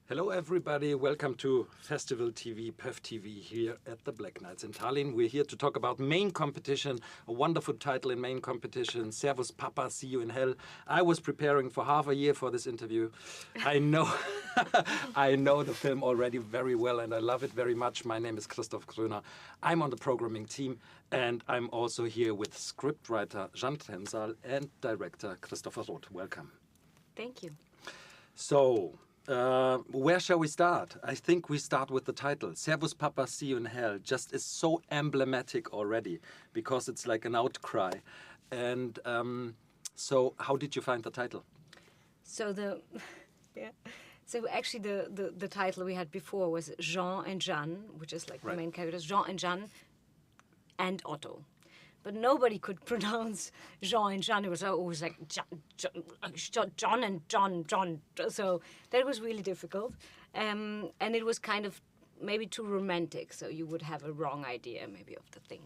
Hello everybody, welcome to Festival TV, PÖFF TV here at the Black Knights in Tallinn. We're here to talk about main competition, a wonderful title in main competition, Servus Papa, See You in Hell. I was preparing for half a year for this interview. I know, I know the film already very well and I love it very much. My name is Christoph Gröner. I'm on the programming team and I'm also here with scriptwriter Jeanne Tremsal and director Christopher Roth. Welcome. Thank you. So, where shall we start? I think we start with the title. Servus Papa, See You in Hell just is so emblematic already because it's like an outcry. And so how did you find the title? So actually the title we had before was Jean and Jeanne, which is like the main characters, Jean and Jeanne and Otto. But nobody could pronounce Jean and Jeanne. It was always like John and John. So that was really difficult. And it was kind of maybe too romantic, so you would have a wrong idea maybe of the thing.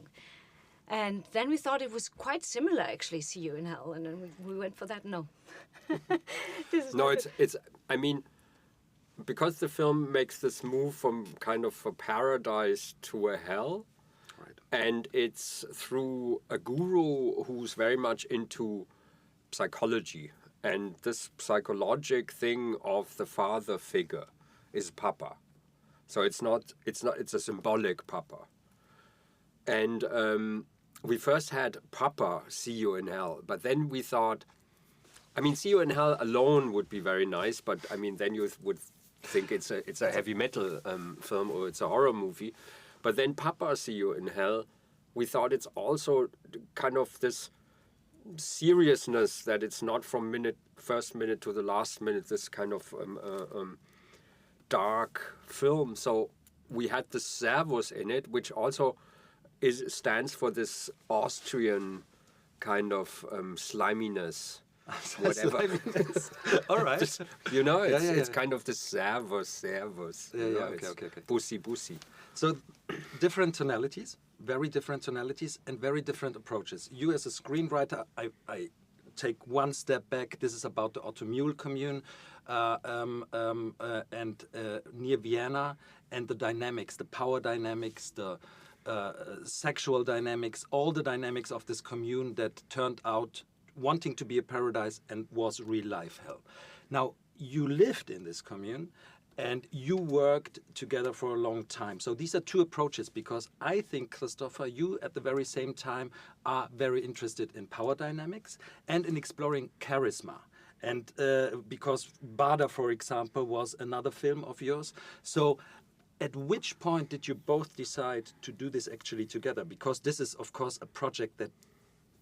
And then we thought it was quite similar, actually, See You in Hell. And then we went for that. No. It's. I mean, because the film makes this move from kind of a paradise to a hell. And it's through a guru who's very much into psychology. And this psychologic thing of the father figure is Papa. So it's a symbolic Papa. And we first had Papa, See You in Hell. But then we thought, I mean, See You in Hell alone would be very nice. But I mean, then you would think it's a heavy metal film or it's a horror movie. But then Papa, See You in Hell, we thought it's also kind of this seriousness that it's not from first minute to the last minute, this kind of dark film. So we had the Servus in it, which also stands for this Austrian kind of sliminess. Whatever. All right. Just, it's kind of the Servus. Okay. Bussi. So different tonalities, very different tonalities and very different approaches. You as a screenwriter, I take one step back. This is about the Otto commune and near Vienna and the dynamics, the power dynamics, the sexual dynamics, all the dynamics of this commune that turned out wanting to be a paradise and was real life hell. Now, you lived in this commune and you worked together for a long time. So these are two approaches because I think, Christopher, you at the very same time are very interested in power dynamics and in exploring charisma. And because Bada, for example, was another film of yours. So at which point did you both decide to do this actually together? Because this is, of course, a project that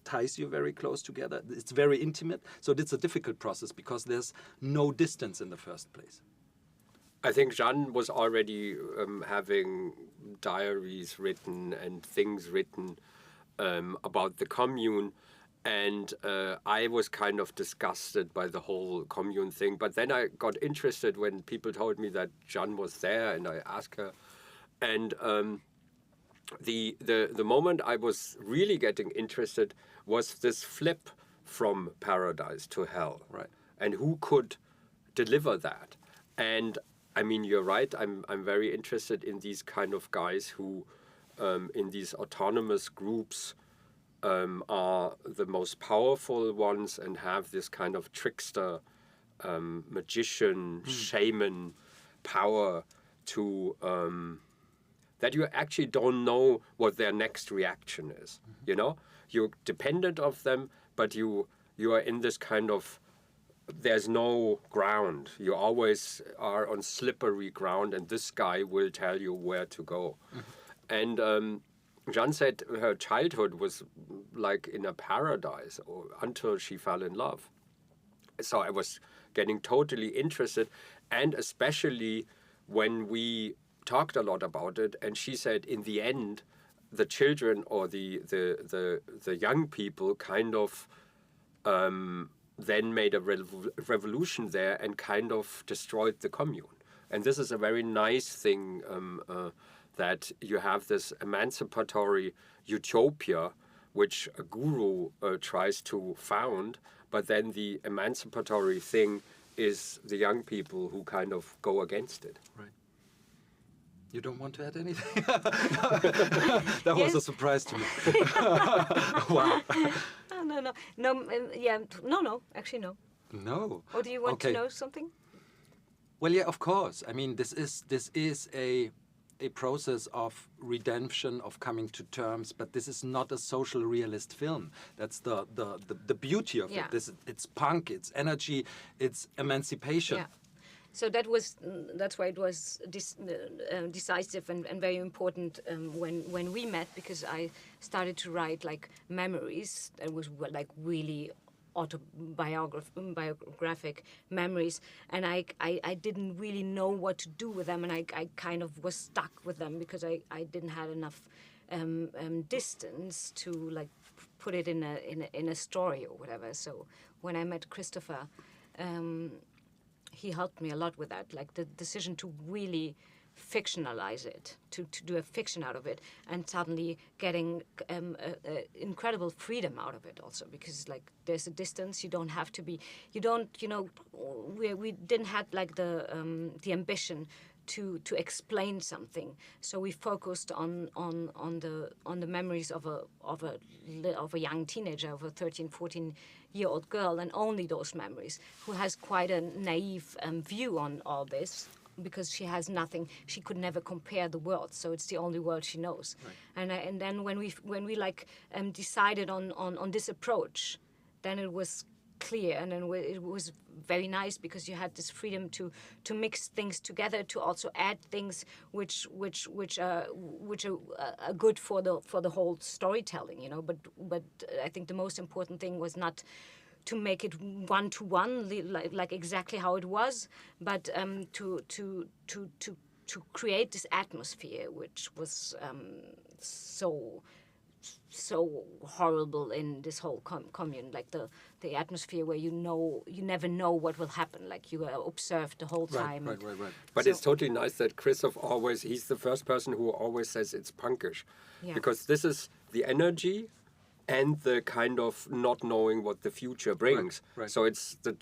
ties you very close together. It's very intimate. So it's a difficult process because there's no distance in the first place. I think Jeanne was already having diaries written and things written about the commune. And I was kind of disgusted by the whole commune thing. But then I got interested when people told me that Jeanne was there and I asked her. And the moment I was really getting interested was this flip from paradise to hell. Right. And who could deliver that? And I mean, you're right. I'm very interested in these kind of guys who, in these autonomous groups, are the most powerful ones and have this kind of trickster, magician, shaman power to that you actually don't know what their next reaction is. You know, you're dependent of them, but you are in this kind of. There's no ground. You always are on slippery ground, and this guy will tell you where to go. And Jeanne said her childhood was like in a paradise until she fell in love. So I was getting totally interested, and especially when we talked a lot about it, and she said in the end, the children or the young people kind of then made a revolution there and kind of destroyed the commune. And this is a very nice thing that you have this emancipatory utopia, which a guru tries to found, but then the emancipatory thing is the young people who kind of go against it. Right. You don't want to add anything? That was a surprise to me. Wow. No, actually no. No. Or do you want to know something? Well, yeah, of course. I mean, this is a process of redemption, of coming to terms, but this is not a social realist film. That's the beauty of it. It's punk, it's energy, it's emancipation. Yeah. So that's why it was decisive and very important when we met, because I started to write like memories. It was like really autobiographic memories, and I didn't really know what to do with them, and I kind of was stuck with them because I didn't have enough distance to like put it in a story or whatever. So when I met Christopher, he helped me a lot with that, like the decision to really fictionalize it, to do a fiction out of it, and suddenly getting incredible freedom out of it also, because like there's a distance. You don't have to be, we didn't have like the ambition to explain something, so we focused on the memories of a young teenager, of a 13-14-year-old girl, and only those memories, who has quite a naive view on all this, because she has nothing, she could never compare the world, so it's the only world she knows. Right. And then when we like decided on this approach, then it was clear, and then it was very nice, because you had this freedom to mix things together, to also add things which are good for the whole storytelling, you know. But I think the most important thing was not to make it one-to-one, like exactly how it was, but to create this atmosphere, which was so horrible in this whole commune, like the atmosphere where you never know what will happen, like you are observed the whole time. Right. But it's totally nice that Christoph he's the first person who always says it's punkish, because this is the energy and the kind of not knowing what the future brings. Right. So it's the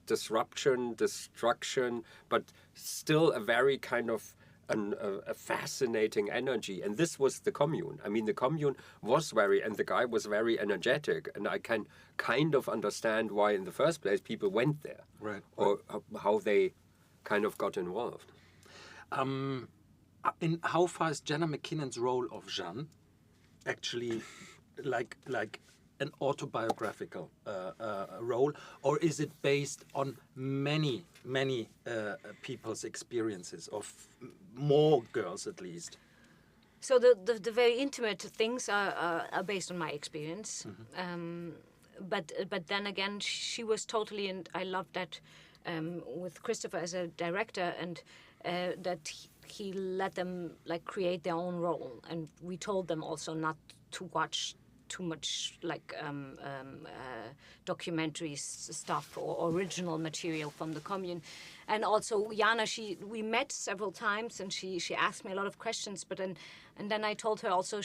disruption, destruction, but still a very kind of a fascinating energy. And this was the commune. I mean, the commune was and the guy was very energetic, and I can kind of understand why in the first place people went there. Right. Or how they kind of got involved. In how far is Jenna McKinnon's role of Jeanne actually like an autobiographical role, or is it based on many people's experiences, of more girls at least? So the very intimate things are based on my experience, but then again, she was totally, and I loved that with Christopher as a director, and that he let them like create their own role, and we told them also not to watch too much like documentary stuff or original material from the commune. And also Jana, we met several times, and she asked me a lot of questions, but then I told her also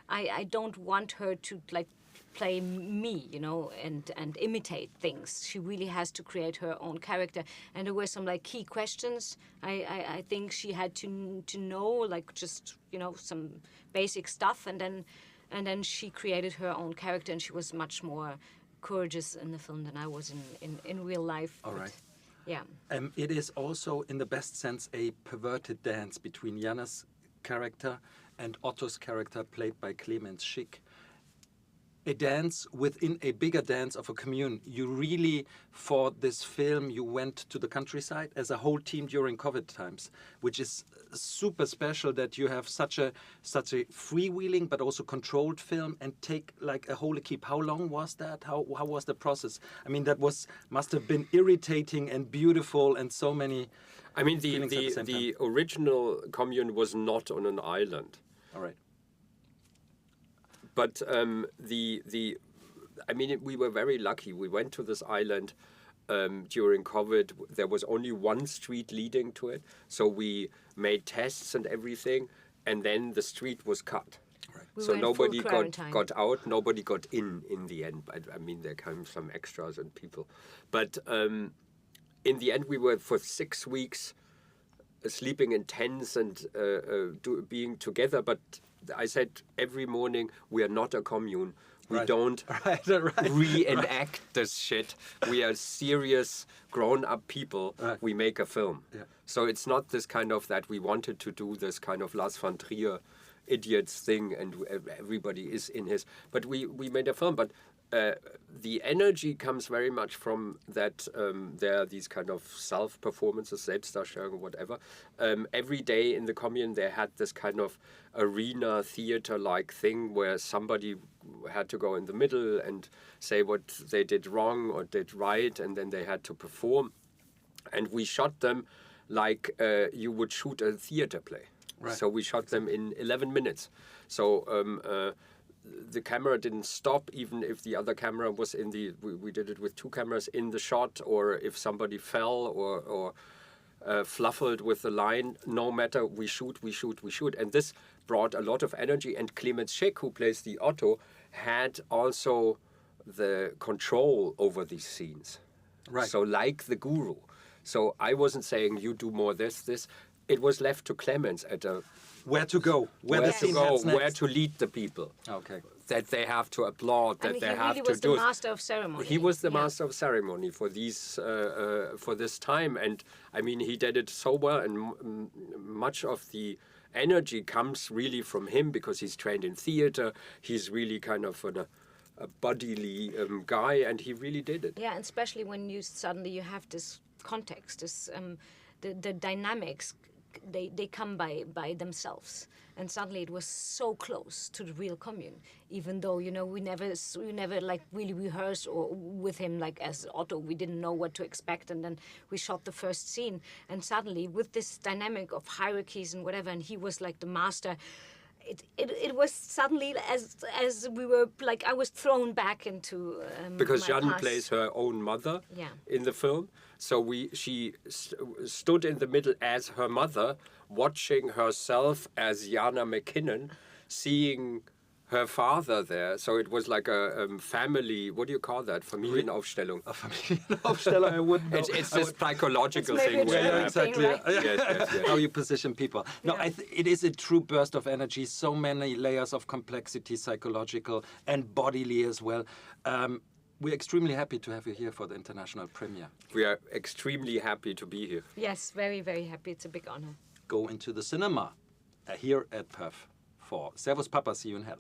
I don't want her to like play me, you know, and imitate things. She really has to create her own character. And there were some like key questions I think she had to know, like just, you know, some basic stuff, and then she created her own character, and she was much more courageous in the film than I was in real life. All right. Yeah. It is also, in the best sense, a perverted dance between Jana's character and Otto's character, played by Clemens Schick. A dance within a bigger dance of a commune. You really, for this film, you went to the countryside as a whole team during COVID times, which is super special that you have such a freewheeling but also controlled film and take like a whole equipe. How long was that? How was the process? I mean, that must have been irritating and beautiful, and so many. I mean, the original commune was not on an island. All right. But I mean, we were very lucky. We went to this island during COVID. There was only one street leading to it. So we made tests and everything. And then the street was cut. Right. So nobody got out. Nobody got in the end. I mean, there came some extras and people. But in the end, we were for 6 weeks sleeping in tents and being together. But I said every morning, we are not a commune. We don't reenact this shit. We are serious, grown-up people. We make a film. Yeah. So it's not this kind of that we wanted to do this kind of Lars von Trier idiots thing and everybody is in his... But we made a film. But the energy comes very much from that there are these kind of self-performances, Selbstdarstellung, whatever. Every day in the commune they had this kind of arena theater-like thing where somebody had to go in the middle and say what they did wrong or did right, and then they had to perform. And we shot them like you would shoot a theater play. Right. So we shot them in 11 minutes. So the camera didn't stop, even if the other camera was in the... We did it with 2 cameras in the shot, or if somebody fell or fluffled with the line. No matter, we shoot. And this brought a lot of energy. And Clemens Scheck, who plays the Otto, had also the control over these scenes. Right. So like the guru. So I wasn't saying, you do more this. It was left to Clemens at a... Where to go, where to lead the people. Okay. That they have to applaud, that they have to do. He was the master of ceremony. He was the master of ceremony for these for this time, and I mean he did it so well, and much of the energy comes really from him because he's trained in theater. He's really kind of a bodily guy, and he really did it. Yeah, and especially when you suddenly have this context, this the dynamics. They come by themselves, and suddenly it was so close to the real commune. Even though we never like really rehearsed or with him like as Otto, we didn't know what to expect, and then we shot the first scene, and suddenly with this dynamic of hierarchies and whatever, and he was like the master. It was suddenly as we were like I was thrown back into because my Jeanne past. plays her own mother in the film, so she stood in the middle as her mother, watching herself as Jana McKinnon, seeing her father there. So it was like a family. What do you call that? Familienaufstellung. A Familienaufstellung. I wouldn't know. It's this psychological thing. Exactly. Right? Yes. How you position people. No, it is a true burst of energy. So many layers of complexity, psychological and bodily as well. We're extremely happy to have you here for the international premiere. We are extremely happy to be here. Yes, very, very happy. It's a big honor. Go into the cinema here at PÖFF for Servus Papa. See you in hell.